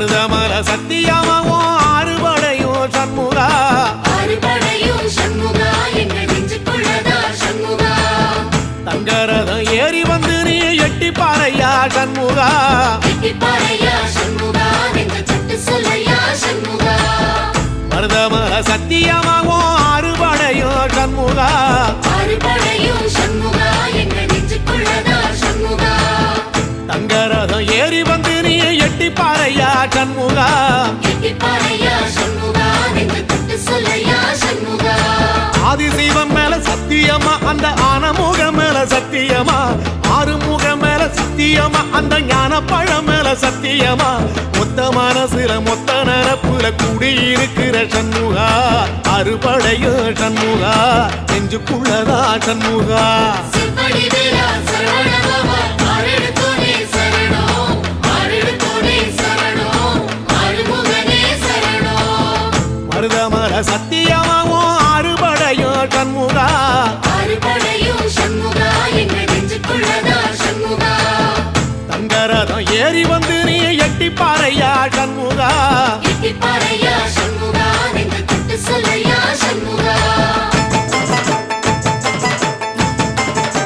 மருதமல சத்தியமாவும் ஆறுபடையும் சண்முகா ஆறுபடையும் சண்முகா எங்க நெஞ்சுக்குள்ளதா சண்முகா தங்கரதம் ஏறி வந்து நீ எட்டி பாறையா சண்முகா எட்டி பாறையா சண்முகா எங்க சட்டு சொல்லையா சண்முகா மருதமல சத்தியமாவும் ஆறுபடையும் சண்முகா ஆறுபடையும் சண்முகா எங்க நெஞ்சுக்குள்ளதா சண்முகா தங்கரதம் ஏறி வந்து நீ எட்டி பாறையா சண்முகா எட்டி பாறையா சண்முகா எங்க சட்டு சொல்லையா சண்முகா ஆதிசைவம் மேல சத்தியமா அந்த ஆனமுகம் மேல சத்தியமா ஆறுமுகம் மேல சத்தியமா அந்த ஞான பழம் மேல சத்தியமா மொத்த மனசுல மொத்த நரப்புல குடியிருக்கிற சண்முகா அறுபடையும் சண்முகா நெஞ்சுக்குள்ளதா சண்முகா சிப்படி வேலா சரவணபவா ஆரெடுத்தோனே சரணம் ஆரெடுத்தோனே சரணம் ஆறுமுகனே சரணம் மருதமல சத்தியமாவும் ஆறுபடையும் சண்முகா ஆறுபடையும் சண்முகா எங்க நெஞ்சுக்குள்ளதா சண்முகா தங்கரதம் ஏறி வந்து நீ எட்டி பாறையா சண்முகா எட்டி பாறையா சண்முகா